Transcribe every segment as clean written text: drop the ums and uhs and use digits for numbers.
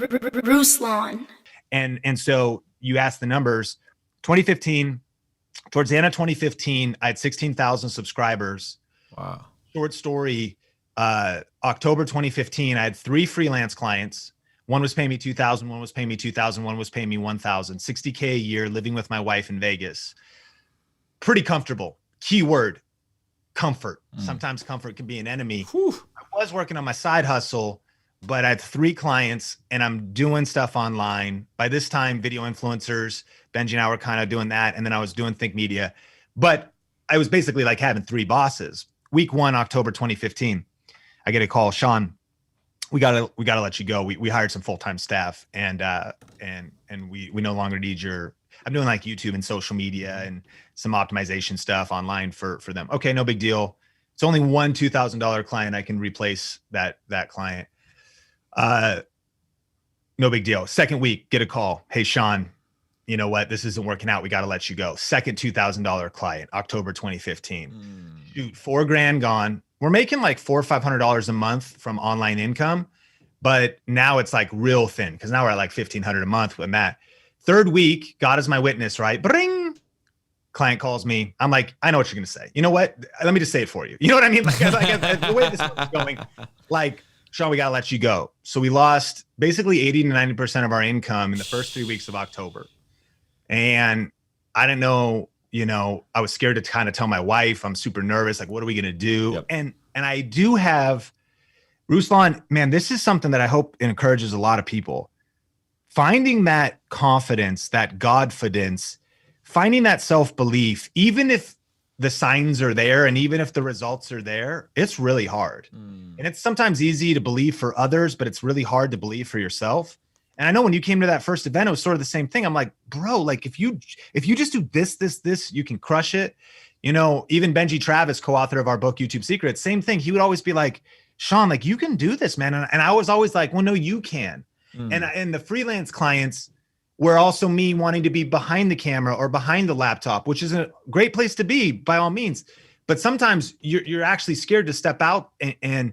Ruslan. And so you asked the numbers. 2015, towards the end of 2015, I had 16,000 subscribers. Wow. Short story, October 2015, I had 3 freelance clients. One was paying me 2,000, one was paying me 2,000, one was paying me 1,000, $60K a year, living with my wife in Vegas. Pretty comfortable. Keyword, comfort. Sometimes comfort can be an enemy. Whew. I was working on my side hustle, but I had 3 clients and I'm doing stuff online. By this time, video influencers, Benji and I were kind of doing that. And then I was doing Think Media, but I was basically like having 3 bosses. Week 1, October 2015, I get a call, Sean, we gotta let you go. We hired some full-time staff and we no longer need your, I'm doing like YouTube and social media and some optimization stuff online for them. Okay, no big deal. It's only one $2,000 client. I can replace that client. No big deal. Second week, get a call. Hey, Sean, you know what? This isn't working out. We got to let you go. Second $2,000 client, October 2015. Shoot, $4,000 gone. We're making like $400 or $500 a month from online income, but now it's like real thin because now we're at like $1,500 a month with that. Third week, God is my witness, right? Bring. Client calls me. I'm like, I know what you're going to say. You know what? Let me just say it for you. You know what I mean? Like the way this is going, like, Sean, we got to let you go. So we lost basically 80 to 90% of our income in the first 3 weeks of October. And I didn't know, I was scared to kind of tell my wife. I'm super nervous. Like, what are we going to do? Yep. And I do have, Ruslan, man, this is something that I hope encourages a lot of people. Finding that confidence, that Godfidence, finding that self-belief, even if the signs are there and even if the results are there, it's really hard. And it's sometimes easy to believe for others, but it's really hard to believe for yourself. And I know when you came to that first event, it was sort of the same thing. I'm like, bro, like if you just do this, you can crush it. Even Benji Travis, co-author of our book, YouTube Secrets, same thing. He would always be like, Sean, like you can do this, man. And I was always like, well, no, you can. And the freelance clients were also me wanting to be behind the camera or behind the laptop, which is a great place to be by all means. But sometimes you're actually scared to step out and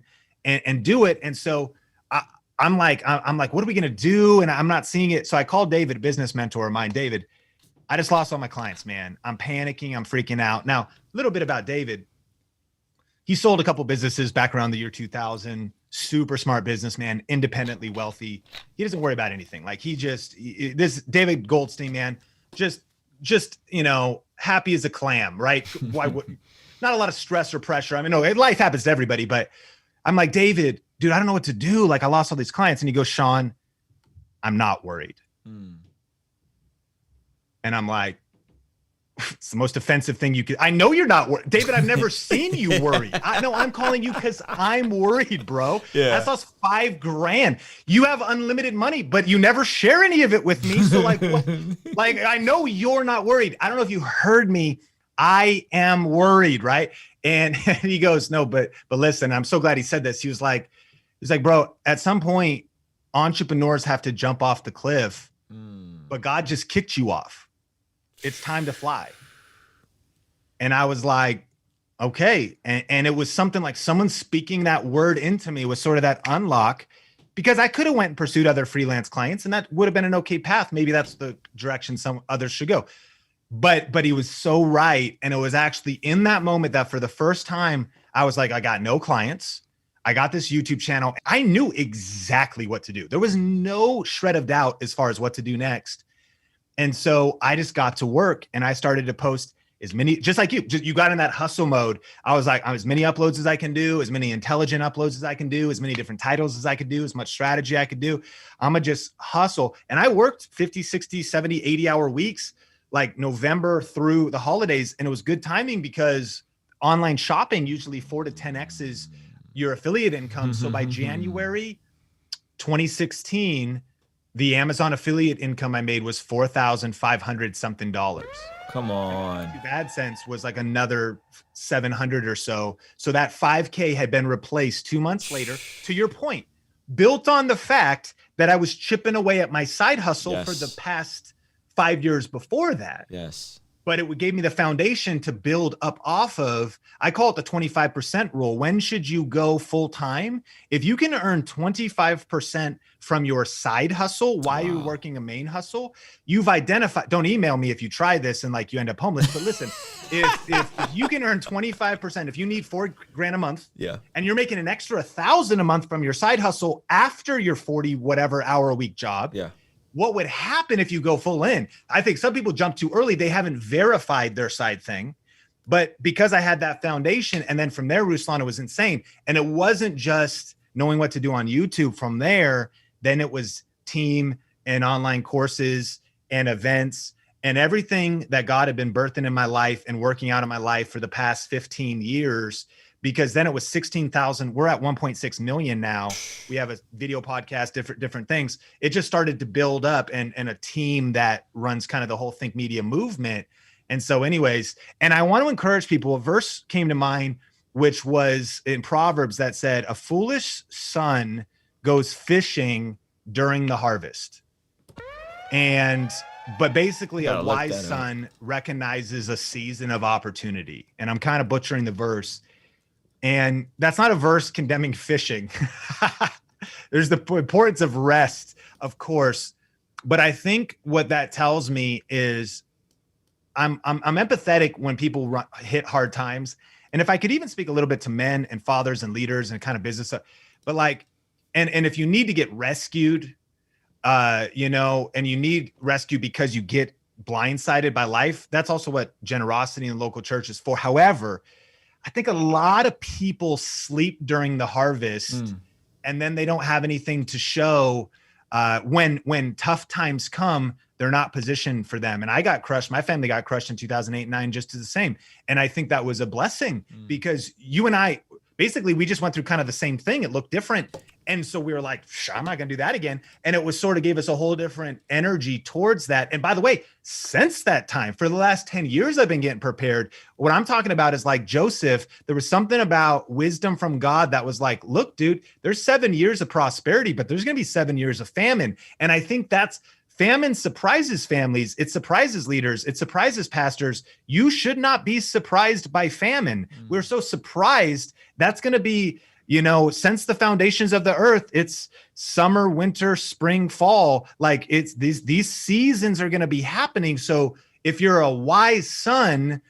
do it. And so I'm like, what are we going to do? And I'm not seeing it. So I called David, a business mentor of mine. David, I just lost all my clients, man. I'm panicking. I'm freaking out. Now, a little bit about David. He sold a couple businesses back around the year 2000. Super smart businessman, independently wealthy. He doesn't worry about anything. Like this David Goldstein, man, just happy as a clam, right? Why would not a lot of stress or pressure? I mean, no, life happens to everybody, but I'm like, David, dude, I don't know what to do. Like I lost all these clients. And he goes, Sean, I'm not worried. And I'm like, it's the most offensive thing you could. I know you're not worried. David, I've never seen you worry. I know I'm calling you because I'm worried, bro. Yeah. That's lost $5,000. You have unlimited money, but you never share any of it with me. So like, like I know you're not worried. I don't know if you heard me. I am worried, right? And he goes, no, but listen, I'm so glad he said this. He was like, bro, at some point, entrepreneurs have to jump off the cliff, but God just kicked you off. It's time to fly. And I was like, okay. And it was something like someone speaking that word into me was sort of that unlock, because I could have went and pursued other freelance clients and that would have been an okay path. Maybe that's the direction some others should go. But he was so right. And it was actually in that moment that for the first time, I was like, I got no clients. I got this YouTube channel. I knew exactly what to do. There was no shred of doubt as far as what to do next. And so I just got to work and I started to post as many, just like you got in that hustle mode. I was like, as many uploads as I can do, as many intelligent uploads as I can do, as many different titles as I could do, as much strategy I could do. I'm gonna just hustle. And I worked 50, 60, 70, 80-hour weeks, like November through the holidays. And it was good timing because online shopping usually 4 to 10X's your affiliate income. So by January 2016, the Amazon affiliate income I made was $4,500 something dollars. Come on. YouTube AdSense was like another 700 or so. So that 5K had been replaced 2 months later, to your point, built on the fact that I was chipping away at my side hustle for the past 5 years before that. Yes. but it gave me the foundation to build up off of. I call it the 25% rule. When should you go full time? If you can earn 25% from your side hustle while you're working a main hustle, you've identified. Don't email me if you try this and like you end up homeless. But listen, if you can earn 25%, if you need $4,000 a month, and you're making an extra $1,000 a month from your side hustle after your 40 whatever hour a week job, what would happen if you go full in? I think some people jump too early. They haven't verified their side thing. But because I had that foundation, and then from there, Ruslan, it was insane. And it wasn't just knowing what to do on YouTube. From there, then it was team and online courses and events and everything that God had been birthing in my life and working out in my life for the past 15 years. Because then it was 16,000. We're at 1.6 million now. We have a video podcast, different things. It just started to build up, and a team that runs kind of the whole Think Media movement. And so anyways, and I want to encourage people, a verse came to mind, which was in Proverbs that said, a foolish son goes fishing during the harvest. But basically a wise son recognizes a season of opportunity. And I'm kind of butchering the verse. And that's not a verse condemning fishing. There's the importance of rest, of course. But I think what that tells me is I'm empathetic when people hit hard times. And if I could even speak a little bit to men and fathers and leaders and kind of business, but like, and if you need to get rescued, and you need rescue because you get blindsided by life, that's also what generosity in the local church is for. However, I think a lot of people sleep during the harvest and then they don't have anything to show when tough times come. They're not positioned for them. And I got crushed. My family got crushed in 2008-9, just as the same. And I think that was a blessing because you and I, basically, we just went through kind of the same thing. It looked different. And so we were like, I'm not going to do that again. And it was sort of gave us a whole different energy towards that. And by the way, since that time, for the last 10 years, I've been getting prepared. What I'm talking about is like Joseph, there was something about wisdom from God that was like, look, dude, there's 7 years of prosperity, but there's going to be 7 years of famine. And I think famine surprises families. It surprises leaders. It surprises pastors. You should not be surprised by famine. We're so surprised. That's going to be, since the foundations of the earth, it's summer, winter, spring, fall. Like it's these seasons are going to be happening. So if you're a wise son,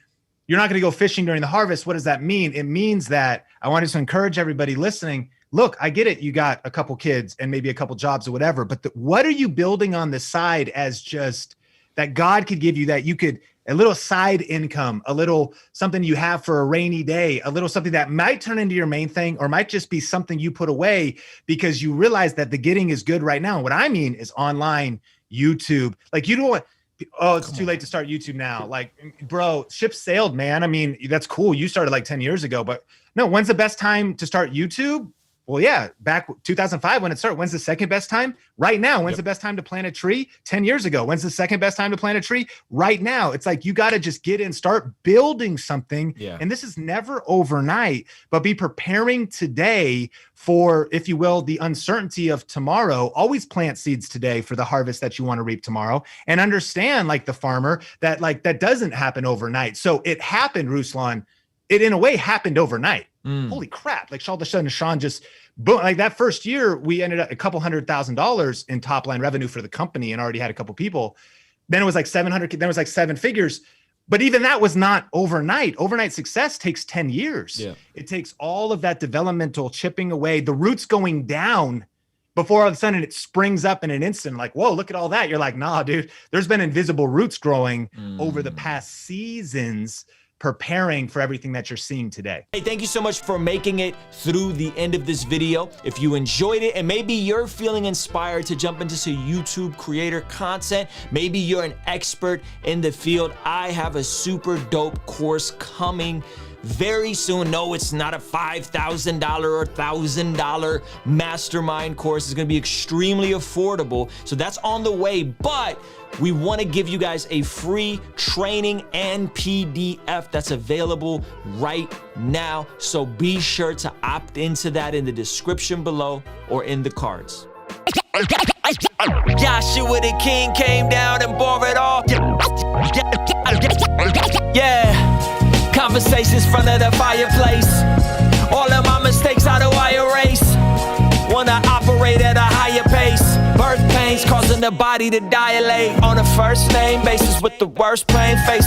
you're not going to go fishing during the harvest. What does that mean? It means that I wanted to encourage everybody listening. Look, I get it. You got a couple kids and maybe a couple jobs or whatever, but what are you building on the side as just that God could give you, that you could, a little side income, a little something you have for a rainy day, a little something that might turn into your main thing or might just be something you put away because you realize that the getting is good right now. And what I mean is online, YouTube. Like you don't want, it's too late to start YouTube now. Like, bro, ship sailed, man. I mean, that's cool. You started like 10 years ago, but no, when's the best time to start YouTube? Well, yeah, back 2005 when it started. When's the second best time? Right now. When's the best time to plant a tree? 10 years ago. When's the second best time to plant a tree? Right now. It's like you got to just get in, start building something. And this is never overnight, but be preparing today for, if you will, the uncertainty of tomorrow. Always plant seeds today for the harvest that you want to reap tomorrow. And understand, like the farmer, that like that doesn't happen overnight. So it happened, Ruslan. It in a way happened overnight. Holy crap. Like all of a sudden, Sean just boom, like that first year, we ended up $200,000 in top line revenue for the company and already had a couple people. Then it was like 700, then it was like 7 figures. But even that was not overnight. Overnight success takes 10 years. It takes all of that developmental chipping away, the roots going down before all of a sudden it springs up in an instant. Like, whoa, look at all that. You're like, nah, dude, there's been invisible roots growing over the past seasons, preparing for everything that you're seeing today. Hey, thank you so much for making it through the end of this video. If you enjoyed it and maybe you're feeling inspired to jump into some YouTube creator content, maybe you're an expert in the field, I have a super dope course coming very soon. No, it's not a $5,000 or $1,000 mastermind course. It's going to be extremely affordable. So that's on the way, but we want to give you guys a free training and PDF that's available right now. So be sure to opt into that in the description below or in the cards. Joshua the King came down and bore it all. conversations in front of the fireplace. All of my mistakes, how do I erase? Wanna operate at a higher pace. Birth pains causing the body to dilate on a first name basis with the worst pain face.